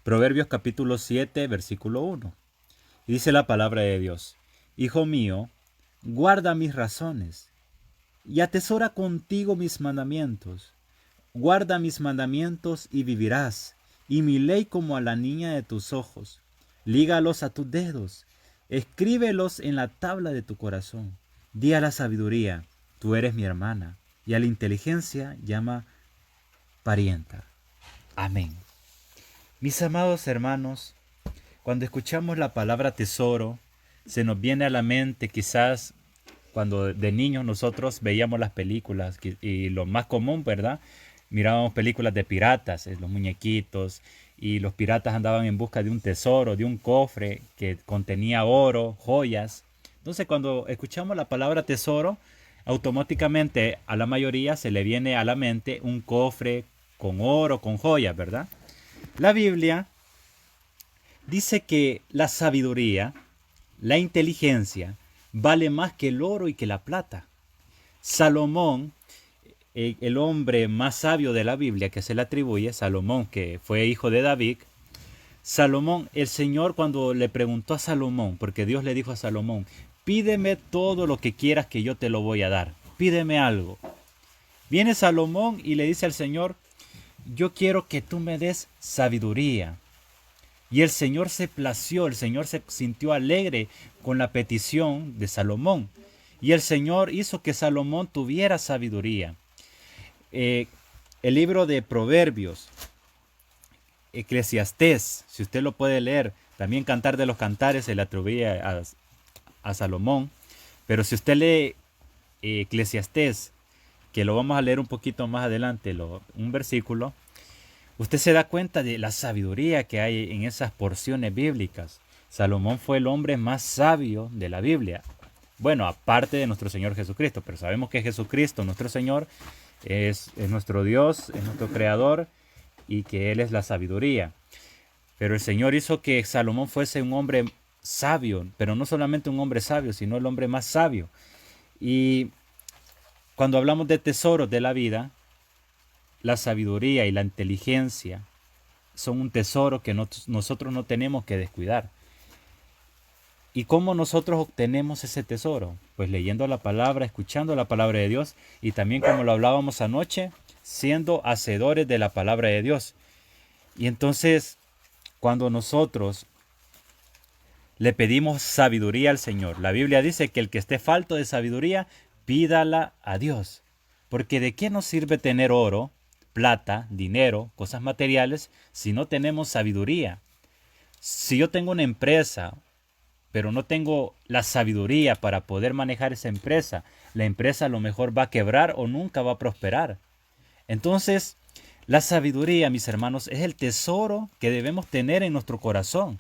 Proverbios capítulo 7, versículo 1. Y dice la palabra de Dios: Hijo mío, guarda mis razones y atesora contigo mis mandamientos. Guarda mis mandamientos y vivirás, y mi ley como a la niña de tus ojos. Lígalos a tus dedos, escríbelos en la tabla de tu corazón. Di a la sabiduría: tú eres mi hermana, y a la inteligencia llama parienta. Amén. Mis amados hermanos, cuando escuchamos la palabra tesoro, se nos viene a la mente quizás cuando de niños nosotros veíamos las películas y lo más común, ¿verdad? Mirábamos películas de piratas, los muñequitos, y los piratas andaban en busca de un tesoro, de un cofre que contenía oro, joyas. Entonces cuando escuchamos la palabra tesoro, automáticamente a la mayoría se le viene a la mente un cofre con oro, con joyas, ¿verdad? La Biblia dice que la sabiduría, la inteligencia, vale más que el oro y que la plata. Salomón, el hombre más sabio de la Biblia que se le atribuye, Salomón, que fue hijo de David, Salomón, el Señor cuando le preguntó a Salomón, porque Dios le dijo a Salomón: pídeme todo lo que quieras que yo te lo voy a dar, pídeme algo. Viene Salomón y le dice al Señor: yo quiero que tú me des sabiduría. Y el Señor se plació, el Señor se sintió alegre con la petición de Salomón. Y el Señor hizo que Salomón tuviera sabiduría. El libro de Proverbios, Eclesiastés, si usted lo puede leer, también Cantar de los Cantares se le atribuye a Salomón. Pero si usted lee Eclesiastés, que lo vamos a leer un poquito más adelante, un versículo, usted se da cuenta de la sabiduría que hay en esas porciones bíblicas. Salomón fue el hombre más sabio de la Biblia. Bueno, aparte de nuestro Señor Jesucristo, pero sabemos que Jesucristo, nuestro Señor, es nuestro Dios, es nuestro Creador y que Él es la sabiduría. Pero el Señor hizo que Salomón fuese un hombre sabio, pero no solamente un hombre sabio, sino el hombre más sabio. Y cuando hablamos de tesoros de la vida, la sabiduría y la inteligencia son un tesoro que nosotros no tenemos que descuidar. ¿Y cómo nosotros obtenemos ese tesoro? Pues leyendo la palabra, escuchando la palabra de Dios y también, como lo hablábamos anoche, siendo hacedores de la palabra de Dios. Y entonces, cuando nosotros le pedimos sabiduría al Señor, la Biblia dice que el que esté falto de sabiduría, pídala a Dios. Porque ¿de qué nos sirve tener oro, plata, dinero, cosas materiales, si no tenemos sabiduría? Si yo tengo una empresa, pero no tengo la sabiduría para poder manejar esa empresa, la empresa a lo mejor va a quebrar o nunca va a prosperar. Entonces, la sabiduría, mis hermanos, es el tesoro que debemos tener en nuestro corazón.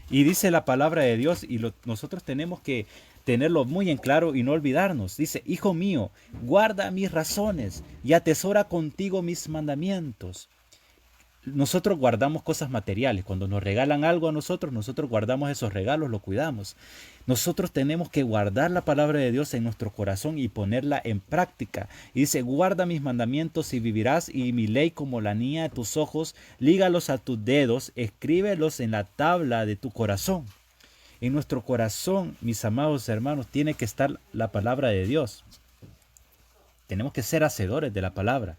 Y dice la palabra de Dios, y nosotros tenemos que tenerlo muy en claro y no olvidarnos. Dice: hijo mío, guarda mis razones y atesora contigo mis mandamientos. Nosotros guardamos cosas materiales. Cuando nos regalan algo a nosotros guardamos esos regalos, lo cuidamos. Nosotros tenemos que guardar la palabra de Dios en nuestro corazón y ponerla en práctica. Y dice: guarda mis mandamientos y vivirás, y mi ley como la niña de tus ojos, lígalos a tus dedos, escríbelos en la tabla de tu corazón. En nuestro corazón, mis amados hermanos, tiene que estar la palabra de Dios. Tenemos que ser hacedores de la palabra.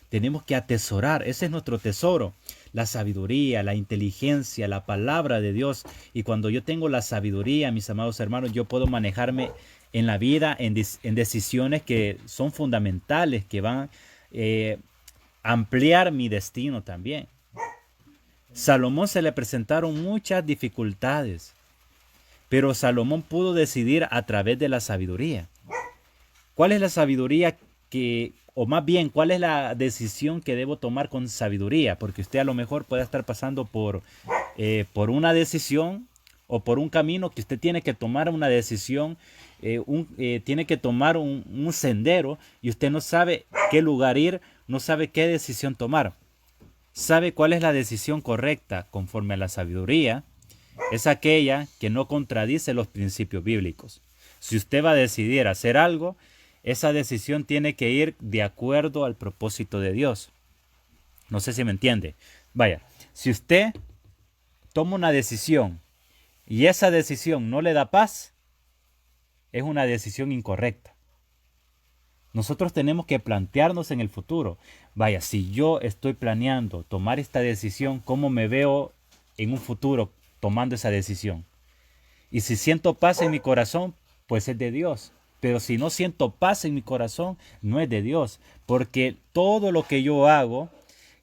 Tenemos que atesorar, ese es nuestro tesoro, la sabiduría, la inteligencia, la palabra de Dios. Y cuando yo tengo la sabiduría, mis amados hermanos, yo puedo manejarme en la vida en decisiones que son fundamentales, que van a ampliar mi destino también. Salomón se le presentaron muchas dificultades, pero Salomón pudo decidir a través de la sabiduría. ¿Cuál es la sabiduría o más bien, cuál es la decisión que debo tomar con sabiduría? Porque usted a lo mejor puede estar pasando por una decisión o por un camino que usted tiene que tomar una decisión, tiene que tomar un sendero y usted no sabe qué lugar ir, no sabe qué decisión tomar. ¿Sabe cuál es la decisión correcta conforme a la sabiduría? Es aquella que no contradice los principios bíblicos. Si usted va a decidir hacer algo, esa decisión tiene que ir de acuerdo al propósito de Dios. No sé si me entiende. Vaya, si usted toma una decisión y esa decisión no le da paz, es una decisión incorrecta. Nosotros tenemos que plantearnos en el futuro. Vaya, si yo estoy planeando tomar esta decisión, ¿cómo me veo en un futuro tomando esa decisión? Y si siento paz en mi corazón, pues es de Dios. Pero si no siento paz en mi corazón, no es de Dios. Porque todo lo que yo hago,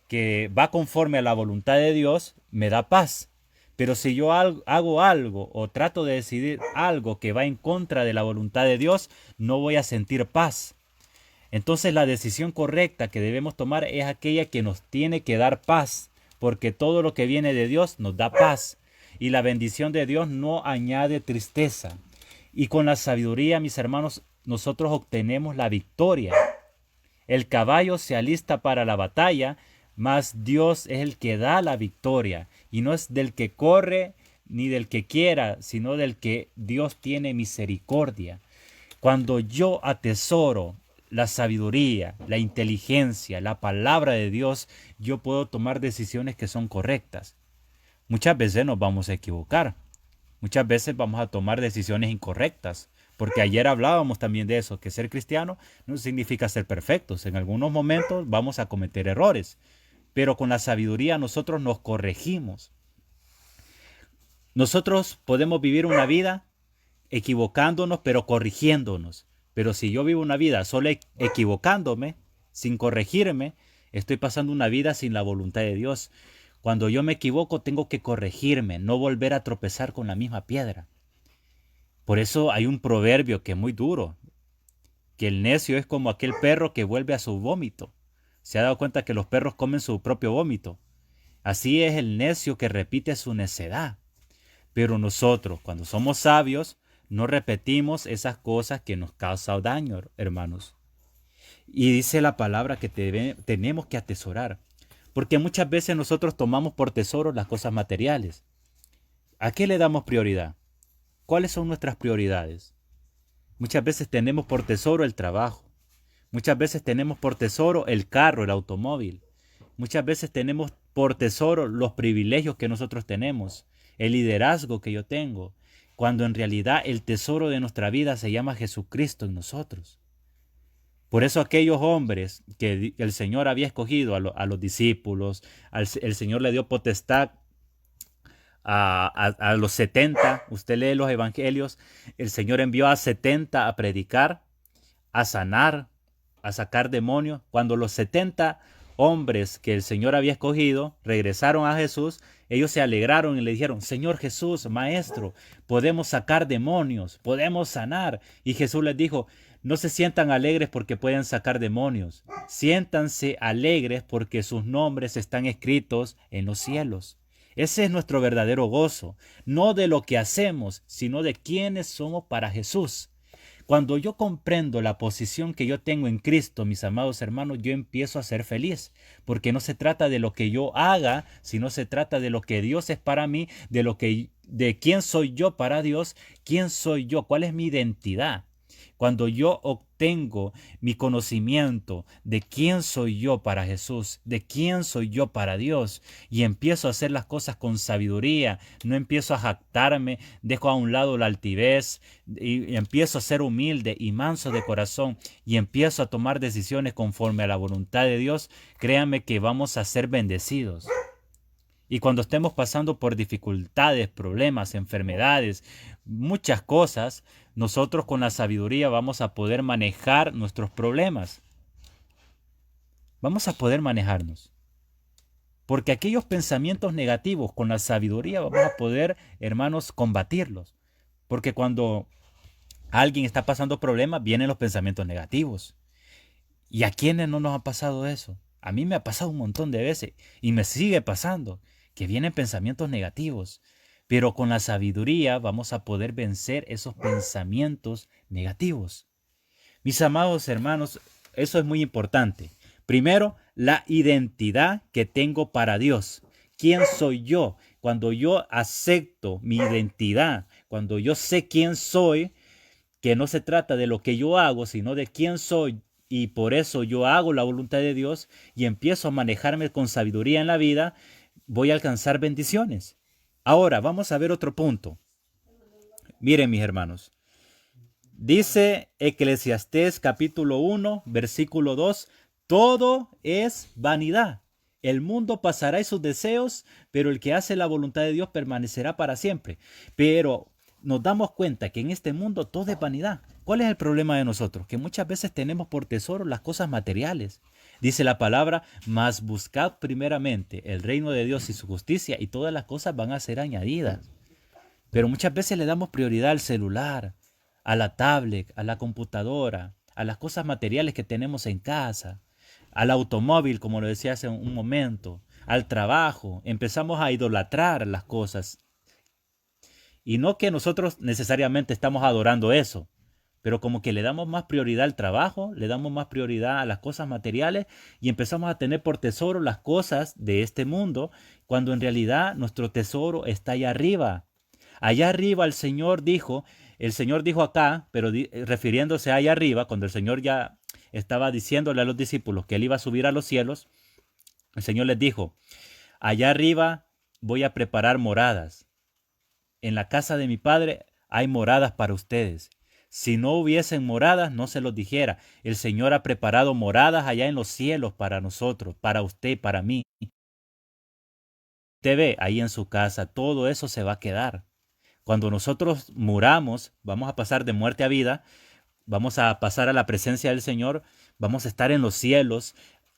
que va conforme a la voluntad de Dios, me da paz. Pero si yo hago algo o trato de decidir algo que va en contra de la voluntad de Dios, no voy a sentir paz. Entonces la decisión correcta que debemos tomar es aquella que nos tiene que dar paz, porque todo lo que viene de Dios nos da paz. Y la bendición de Dios no añade tristeza. Y con la sabiduría, mis hermanos, nosotros obtenemos la victoria. El caballo se alista para la batalla, mas Dios es el que da la victoria. Y no es del que corre ni del que quiera, sino del que Dios tiene misericordia. Cuando yo atesoro la sabiduría, la inteligencia, la palabra de Dios, yo puedo tomar decisiones que son correctas. Muchas veces nos vamos a equivocar. Muchas veces vamos a tomar decisiones incorrectas. Porque ayer hablábamos también de eso, que ser cristiano no significa ser perfectos. En algunos momentos vamos a cometer errores. Pero con la sabiduría nosotros nos corregimos. Nosotros podemos vivir una vida equivocándonos, pero corrigiéndonos. Pero si yo vivo una vida solo equivocándome, sin corregirme, estoy pasando una vida sin la voluntad de Dios. Cuando yo me equivoco, tengo que corregirme, no volver a tropezar con la misma piedra. Por eso hay un proverbio que es muy duro, que el necio es como aquel perro que vuelve a su vómito. ¿Se ha dado cuenta que los perros comen su propio vómito? Así es el necio que repite su necedad. Pero nosotros, cuando somos sabios, no repetimos esas cosas que nos causan daño, hermanos. Y dice la palabra que tenemos que atesorar. Porque muchas veces nosotros tomamos por tesoro las cosas materiales. ¿A qué le damos prioridad? ¿Cuáles son nuestras prioridades? Muchas veces tenemos por tesoro el trabajo. Muchas veces tenemos por tesoro el carro, el automóvil. Muchas veces tenemos por tesoro los privilegios que nosotros tenemos, el liderazgo que yo tengo, cuando en realidad el tesoro de nuestra vida se llama Jesucristo en nosotros. Por eso aquellos hombres que el Señor había escogido a los discípulos, el Señor le dio potestad a los 70, usted lee los evangelios, el Señor envió a 70 a predicar, a sanar, a sacar demonios. Cuando los 70 hombres que el Señor había escogido regresaron a Jesús, ellos se alegraron y le dijeron: Señor Jesús, Maestro, podemos sacar demonios, podemos sanar. Y Jesús les dijo: no se sientan alegres porque pueden sacar demonios, siéntanse alegres porque sus nombres están escritos en los cielos. Ese es nuestro verdadero gozo, no de lo que hacemos, sino de quiénes somos para Jesús. Cuando yo comprendo la posición que yo tengo en Cristo, mis amados hermanos, yo empiezo a ser feliz, porque no se trata de lo que yo haga, sino se trata de lo que Dios es para mí, de quién soy yo para Dios, quién soy yo, cuál es mi identidad. Cuando yo obtengo mi conocimiento de quién soy yo para Jesús, de quién soy yo para Dios, y empiezo a hacer las cosas con sabiduría, no empiezo a jactarme, dejo a un lado la altivez y empiezo a ser humilde y manso de corazón y empiezo a tomar decisiones conforme a la voluntad de Dios, créanme que vamos a ser bendecidos. Y cuando estemos pasando por dificultades, problemas, enfermedades, muchas cosas, nosotros con la sabiduría vamos a poder manejar nuestros problemas. Vamos a poder manejarnos. Porque aquellos pensamientos negativos con la sabiduría vamos a poder, hermanos, combatirlos. Porque cuando alguien está pasando problemas, vienen los pensamientos negativos. ¿Y a quiénes no nos ha pasado eso? A mí me ha pasado un montón de veces y me sigue pasando, que vienen pensamientos negativos. Pero con la sabiduría vamos a poder vencer esos pensamientos negativos. Mis amados hermanos, eso es muy importante. Primero, la identidad que tengo para Dios. ¿Quién soy yo? Cuando yo acepto mi identidad, cuando yo sé quién soy, que no se trata de lo que yo hago, sino de quién soy, y por eso yo hago la voluntad de Dios y empiezo a manejarme con sabiduría en la vida, voy a alcanzar bendiciones. Ahora, vamos a ver otro punto. Miren, mis hermanos. Dice Eclesiastés capítulo 1, versículo 2, todo es vanidad. El mundo pasará y sus deseos, pero el que hace la voluntad de Dios permanecerá para siempre. Pero nos damos cuenta que en este mundo todo es vanidad. ¿Cuál es el problema de nosotros? Que muchas veces tenemos por tesoro las cosas materiales. Dice la palabra, mas buscad primeramente el reino de Dios y su justicia y todas las cosas van a ser añadidas. Pero muchas veces le damos prioridad al celular, a la tablet, a la computadora, a las cosas materiales que tenemos en casa, al automóvil, como lo decía hace un momento, al trabajo. Empezamos a idolatrar las cosas. Y no que nosotros necesariamente estamos adorando eso, pero como que le damos más prioridad al trabajo, le damos más prioridad a las cosas materiales y empezamos a tener por tesoro las cosas de este mundo, cuando en realidad nuestro tesoro está allá arriba. Allá arriba el Señor dijo acá, pero refiriéndose a allá arriba, cuando el Señor ya estaba diciéndole a los discípulos que él iba a subir a los cielos, el Señor les dijo, allá arriba voy a preparar moradas. En la casa de mi Padre hay moradas para ustedes. Si no hubiesen moradas, no se los dijera. El Señor ha preparado moradas allá en los cielos para nosotros, para usted, para mí. Usted ve ahí en su casa, todo eso se va a quedar. Cuando nosotros muramos, vamos a pasar de muerte a vida, vamos a pasar a la presencia del Señor, vamos a estar en los cielos.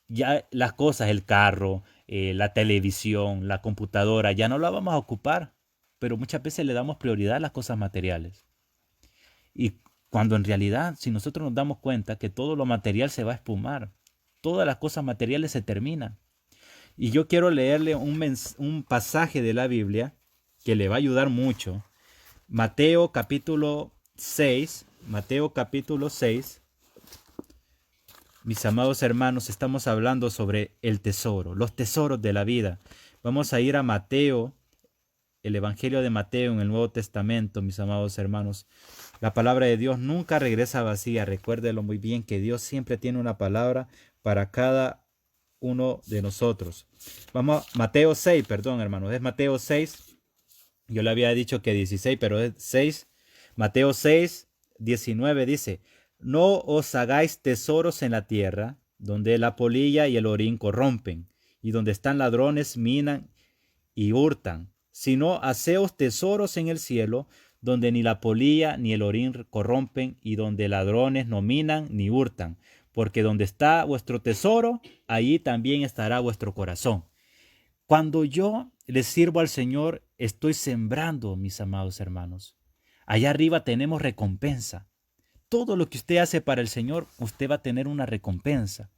Ya las cosas, el carro, la televisión, la computadora, ya no la vamos a ocupar, pero muchas veces le damos prioridad a las cosas materiales. Y cuando en realidad, si nosotros nos damos cuenta que todo lo material se va a espumar, todas las cosas materiales se terminan. Y yo quiero leerle un pasaje de la Biblia que le va a ayudar mucho. Mateo capítulo 6, Mateo capítulo 6. Mis amados hermanos, estamos hablando sobre el tesoro, los tesoros de la vida. Vamos a ir a Mateo, el Evangelio de Mateo en el Nuevo Testamento, mis amados hermanos. La palabra de Dios nunca regresa vacía. Recuérdelo muy bien que Dios siempre tiene una palabra para cada uno de nosotros. Vamos a Mateo 6, perdón, hermanos. Es Mateo 6. Yo le había dicho que 16, pero es 6. Mateo 6, 19 dice, no os hagáis tesoros en la tierra, donde la polilla y el orín corrompen, y donde están ladrones, minan y hurtan, sino haceos tesoros en el cielo, donde ni la polilla ni el orín corrompen, y donde ladrones no minan ni hurtan, porque donde está vuestro tesoro, allí también estará vuestro corazón. Cuando yo le sirvo al Señor, estoy sembrando, mis amados hermanos. Allá arriba tenemos recompensa. Todo lo que usted hace para el Señor, usted va a tener una recompensa.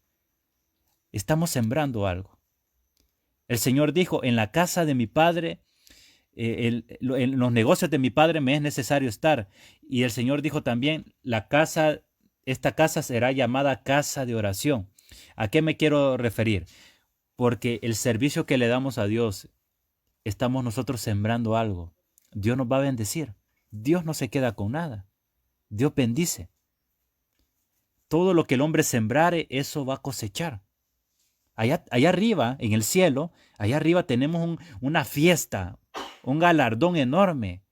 Estamos sembrando algo. El Señor dijo, en la casa de mi Padre, en los negocios de mi Padre me es necesario estar. Y el Señor dijo también, esta casa será llamada casa de oración. ¿A qué me quiero referir? Porque el servicio que le damos a Dios, estamos nosotros sembrando algo. Dios nos va a bendecir. Dios no se queda con nada. Dios bendice. Todo lo que el hombre sembrare, eso va a cosechar. Allá arriba, en el cielo, allá arriba tenemos una fiesta, un galardón enorme.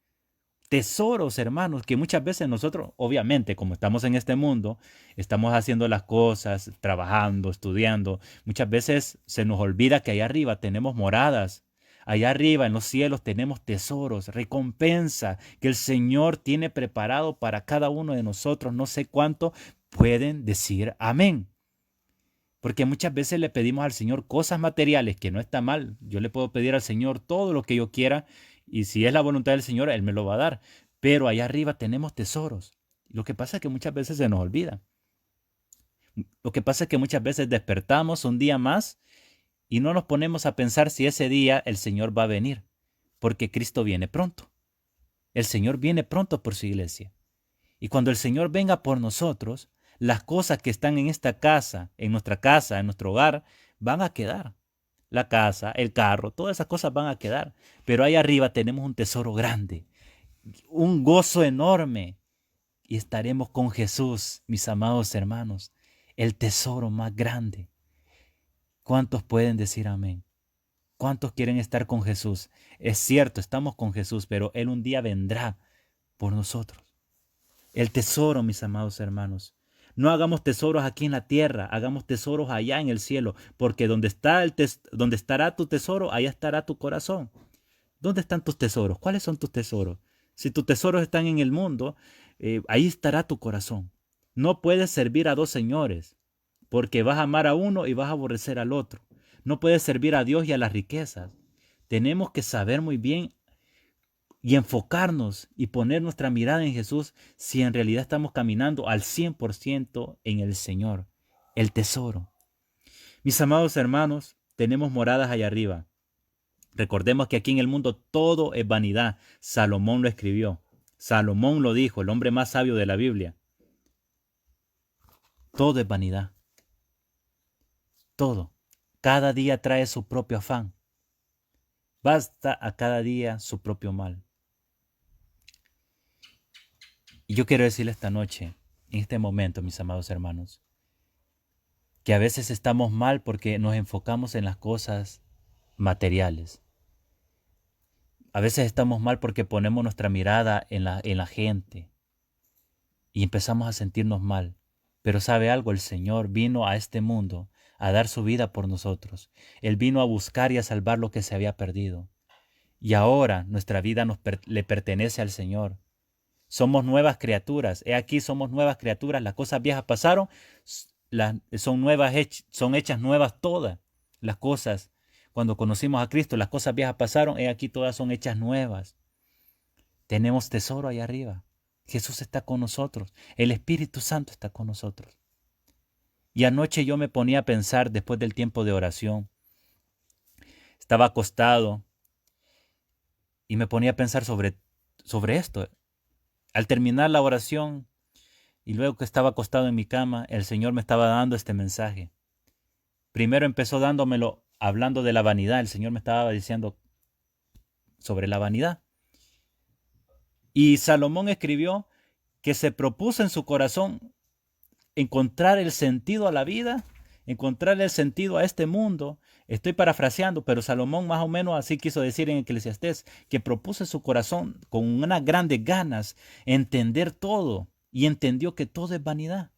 Tesoros, hermanos, que muchas veces nosotros, obviamente, como estamos en este mundo, estamos haciendo las cosas, trabajando, estudiando. Muchas veces se nos olvida que allá arriba tenemos moradas. Allá arriba en los cielos tenemos tesoros, recompensa que el Señor tiene preparado para cada uno de nosotros. No sé cuánto pueden decir amén. Porque muchas veces le pedimos al Señor cosas materiales, que no está mal. Yo le puedo pedir al Señor todo lo que yo quiera y si es la voluntad del Señor, Él me lo va a dar. Pero allá arriba tenemos tesoros. Lo que pasa es que muchas veces se nos olvida. Lo que pasa es que muchas veces despertamos un día más y no nos ponemos a pensar si ese día el Señor va a venir. Porque Cristo viene pronto. El Señor viene pronto por su iglesia. Y cuando el Señor venga por nosotros, las cosas que están en esta casa, en nuestro hogar, van a quedar. La casa, el carro, todas esas cosas van a quedar. Pero ahí arriba tenemos un tesoro grande, un gozo enorme. Y estaremos con Jesús, mis amados hermanos, el tesoro más grande. ¿Cuántos pueden decir amén? ¿Cuántos quieren estar con Jesús? Es cierto, estamos con Jesús, pero Él un día vendrá por nosotros. El tesoro, mis amados hermanos. No hagamos tesoros aquí en la tierra, hagamos tesoros allá en el cielo, porque donde estará tu tesoro, allá estará tu corazón. ¿Dónde están tus tesoros? ¿Cuáles son tus tesoros? Si tus tesoros están en el mundo, ahí estará tu corazón. No puedes servir a dos señores, porque vas a amar a uno y vas a aborrecer al otro. No puedes servir a Dios y a las riquezas. Tenemos que saber muy bien y enfocarnos y poner nuestra mirada en Jesús si en realidad estamos caminando al 100% en el Señor, el tesoro. Mis amados hermanos, tenemos moradas allá arriba. Recordemos que aquí en el mundo todo es vanidad. Salomón lo escribió. Salomón lo dijo, el hombre más sabio de la Biblia. Todo es vanidad. Todo. Cada día trae su propio afán. Basta a cada día su propio mal. Y yo quiero decirle esta noche, en este momento, mis amados hermanos, que a veces estamos mal porque nos enfocamos en las cosas materiales. A veces estamos mal porque ponemos nuestra mirada en la gente y empezamos a sentirnos mal. Pero ¿sabe algo? El Señor vino a este mundo a dar su vida por nosotros. Él vino a buscar y a salvar lo que se había perdido. Y ahora nuestra vida le pertenece al Señor. Somos nuevas criaturas. He aquí somos nuevas criaturas. Las cosas viejas pasaron, son hechas nuevas todas. Las cosas, cuando conocimos a Cristo, las cosas viejas pasaron, he aquí todas son hechas nuevas. Tenemos tesoro ahí arriba. Jesús está con nosotros. El Espíritu Santo está con nosotros. Y anoche yo me ponía a pensar después del tiempo de oración. Estaba acostado y me ponía a pensar sobre esto. Al terminar la oración y luego que estaba acostado en mi cama, el Señor me estaba dando este mensaje. Primero empezó dándomelo hablando de la vanidad. El Señor me estaba diciendo sobre la vanidad. Y Salomón escribió que se propuso en su corazón encontrar el sentido a la vida, encontrar el sentido a este mundo. Estoy parafraseando, pero Salomón más o menos así quiso decir en Eclesiastés, que propuso en su corazón con unas grandes ganas entender todo y entendió que todo es vanidad.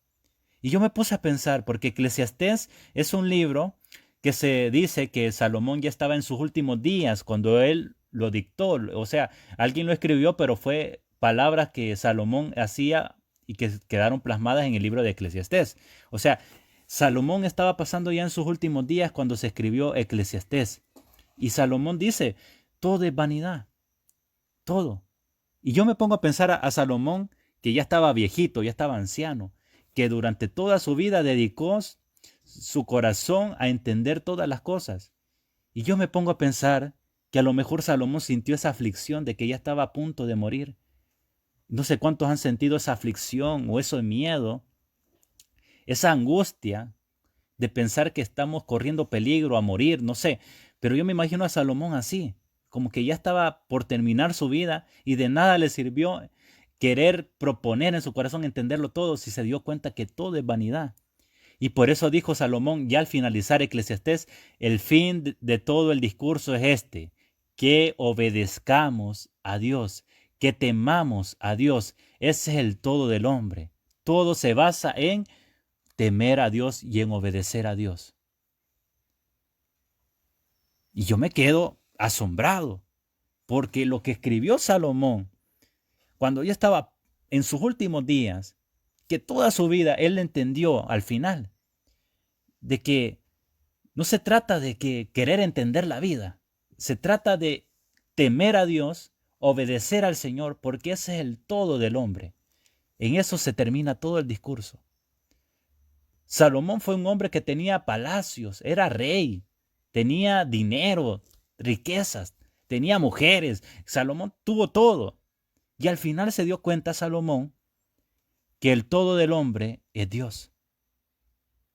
Y yo me puse a pensar, porque Eclesiastés es un libro que se dice que Salomón ya estaba en sus últimos días cuando él lo dictó. O sea, alguien lo escribió, pero fue palabras que Salomón hacía y que quedaron plasmadas en el libro de Eclesiastés. O sea, Salomón estaba pasando ya en sus últimos días cuando se escribió Eclesiastés. Y Salomón dice, todo es vanidad, todo. Y yo me pongo a pensar a Salomón, que ya estaba viejito, ya estaba anciano, que durante toda su vida dedicó su corazón a entender todas las cosas. Y yo me pongo a pensar que a lo mejor Salomón sintió esa aflicción de que ya estaba a punto de morir. No sé cuántos han sentido esa aflicción o ese miedo, esa angustia de pensar que estamos corriendo peligro a morir, no sé. Pero yo me imagino a Salomón así, como que ya estaba por terminar su vida y de nada le sirvió querer proponer en su corazón entenderlo todo si se dio cuenta que todo es vanidad. Y por eso dijo Salomón, ya al finalizar Eclesiastés, el fin de todo el discurso es este, que obedezcamos a Dios, que temamos a Dios. Ese es el todo del hombre. Todo se basa en temer a Dios y en obedecer a Dios. Y yo me quedo asombrado, porque lo que escribió Salomón, cuando ya estaba en sus últimos días, que toda su vida él entendió al final, de que no se trata de que querer entender la vida, se trata de temer a Dios, obedecer al Señor, porque ese es el todo del hombre. En eso se termina todo el discurso. Salomón fue un hombre que tenía palacios, era rey, tenía dinero, riquezas, tenía mujeres. Salomón tuvo todo. Y al final se dio cuenta Salomón que el todo del hombre es Dios.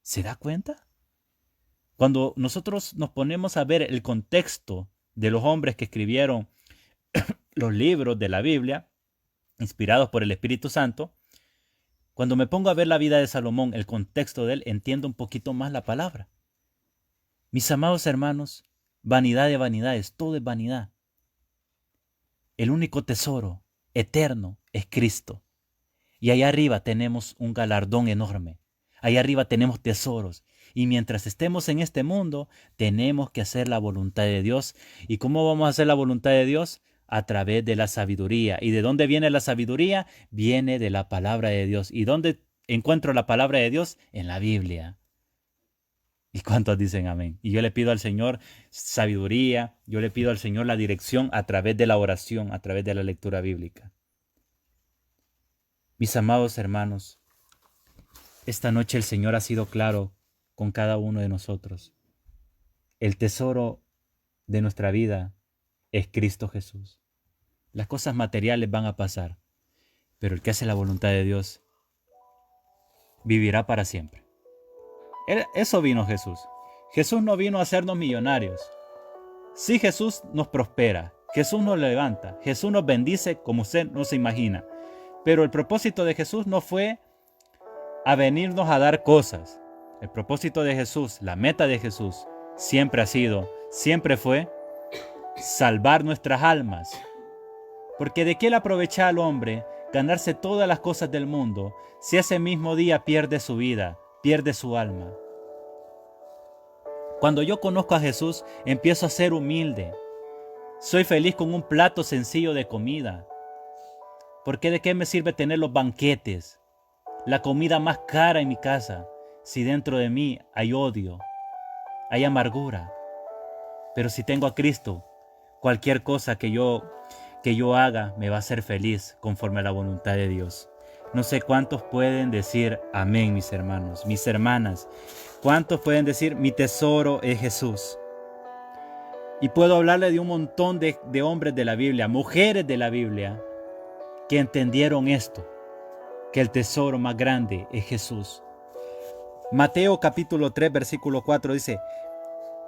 ¿Se da cuenta? Cuando nosotros nos ponemos a ver el contexto de los hombres que escribieron los libros de la Biblia, inspirados por el Espíritu Santo, cuando me pongo a ver la vida de Salomón, el contexto de él, entiendo un poquito más la palabra. Mis amados hermanos, Vanidad de vanidades, todo es vanidad. El único tesoro eterno es Cristo. Y allá arriba tenemos un galardón enorme. Allá arriba tenemos tesoros. Y mientras estemos en este mundo, tenemos que hacer la voluntad de Dios. ¿Y cómo vamos a hacer la voluntad de Dios? A través de la sabiduría. ¿Y de dónde viene la sabiduría? Viene de la palabra de Dios. ¿Y dónde encuentro la palabra de Dios? En la Biblia. ¿Y cuántos dicen amén? Y yo le pido al Señor sabiduría, yo le pido al Señor la dirección a través de la oración, a través de la lectura bíblica. Mis amados hermanos, esta noche el Señor ha sido claro con cada uno de nosotros. El tesoro de nuestra vida es Cristo Jesús. Las cosas materiales van a pasar, pero el que hace la voluntad de Dios vivirá para siempre. Eso vino Jesús. Jesús no vino a hacernos millonarios. Sí, Jesús nos prospera, Jesús nos levanta, Jesús nos bendice como usted no se imagina. Pero el propósito de Jesús no fue a venirnos a dar cosas. El propósito de Jesús, la meta de Jesús, siempre ha sido, siempre fue salvar nuestras almas. Porque ¿de qué le aprovecha al hombre ganarse todas las cosas del mundo si ese mismo día pierde su vida, pierde su alma? Cuando yo conozco a Jesús, empiezo a ser humilde. Soy feliz con un plato sencillo de comida. Porque ¿de qué me sirve tener los banquetes, la comida más cara en mi casa, si dentro de mí hay odio, hay amargura? Pero si tengo a Cristo, cualquier cosa que yo haga me va a hacer feliz conforme a la voluntad de Dios. No sé cuántos pueden decir amén, mis hermanos, mis hermanas. ¿Cuántos pueden decir mi tesoro es Jesús? Y puedo hablarle de un montón de hombres de la Biblia, mujeres de la Biblia, que entendieron esto, que el tesoro más grande es Jesús. Mateo capítulo 3, versículo 4 dice: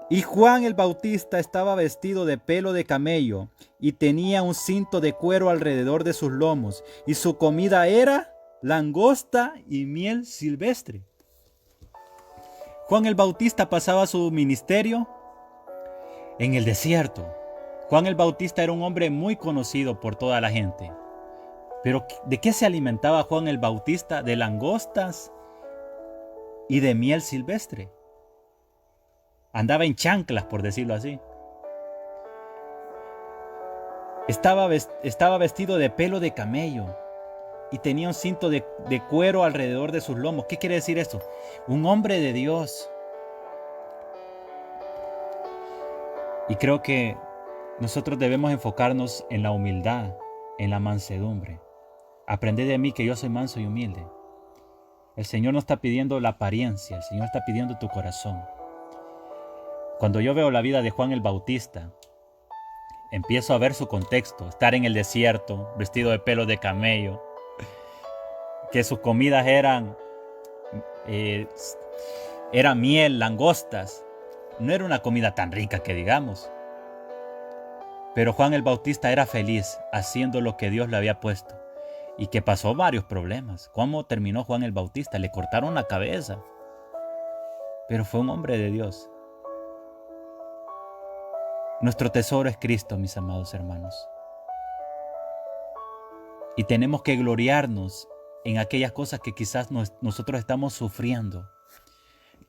y Juan el Bautista estaba vestido de pelo de camello y tenía un cinto de cuero alrededor de sus lomos, y su comida era langosta y miel silvestre. Juan el Bautista pasaba su ministerio en el desierto. Juan el Bautista era un hombre muy conocido por toda la gente. Pero ¿de qué se alimentaba Juan el Bautista? De langostas y de miel silvestre. Andaba en chanclas, por decirlo así. Estaba vestido de pelo de camello y tenía un cinto de cuero alrededor de sus lomos. ¿Qué quiere decir esto? Un hombre de Dios. Y creo que nosotros debemos enfocarnos en la humildad, en la mansedumbre. Aprended de mí que yo soy manso y humilde. El Señor no está pidiendo la apariencia, el Señor está pidiendo tu corazón. Cuando yo veo la vida de Juan el Bautista, empiezo a ver su contexto, estar en el desierto, vestido de pelo de camello, que sus comidas eran miel, langostas. No era una comida tan rica que digamos. Pero Juan el Bautista era feliz haciendo lo que Dios le había puesto. Y que pasó varios problemas. ¿Cómo terminó Juan el Bautista? Le cortaron la cabeza. Pero fue un hombre de Dios. Nuestro tesoro es Cristo, mis amados hermanos. Y tenemos que gloriarnos en aquellas cosas que quizás nosotros estamos sufriendo.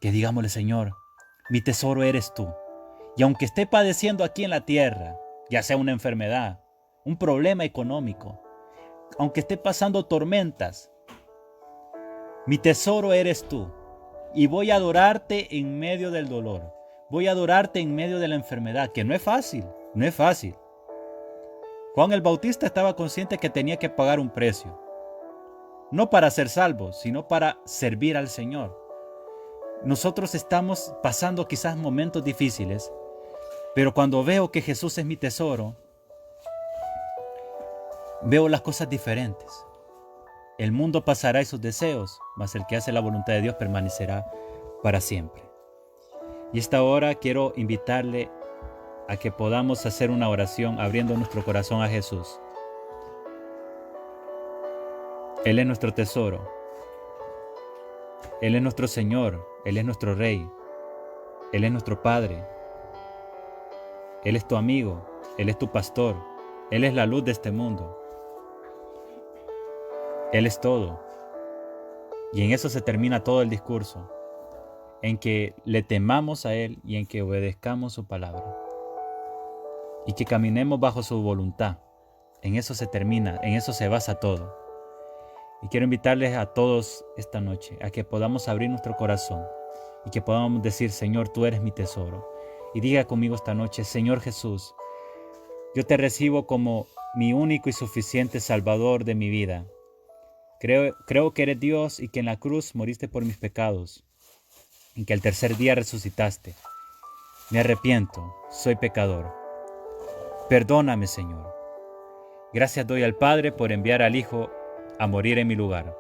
Que digámosle: Señor, mi tesoro eres tú. Y aunque esté padeciendo aquí en la tierra, ya sea una enfermedad, un problema económico, aunque esté pasando tormentas, mi tesoro eres tú. Y voy a adorarte en medio del dolor. Voy a adorarte en medio de la enfermedad, que no es fácil, no es fácil. Juan el Bautista estaba consciente que tenía que pagar un precio. No para ser salvos, sino para servir al Señor. Nosotros estamos pasando quizás momentos difíciles, pero cuando veo que Jesús es mi tesoro, veo las cosas diferentes. El mundo pasará y sus deseos, mas el que hace la voluntad de Dios permanecerá para siempre. Y esta hora quiero invitarle a que podamos hacer una oración abriendo nuestro corazón a Jesús. Él es nuestro tesoro. Él es nuestro Señor. Él es nuestro Rey. Él es nuestro Padre. Él es tu amigo, Él es tu pastor, Él es la luz de este mundo. Él es todo. Y en eso se termina todo el discurso, en que le temamos a Él y en que obedezcamos su palabra. Y que caminemos bajo su voluntad. En eso se termina, en eso se basa todo. Y quiero invitarles a todos esta noche a que podamos abrir nuestro corazón y que podamos decir: Señor, tú eres mi tesoro. Y diga conmigo esta noche: Señor Jesús, yo te recibo como mi único y suficiente Salvador de mi vida. Creo que eres Dios y que en la cruz moriste por mis pecados y que al tercer día resucitaste. Me arrepiento, soy pecador. Perdóname, Señor. Gracias doy al Padre por enviar al Hijo a morir en mi lugar.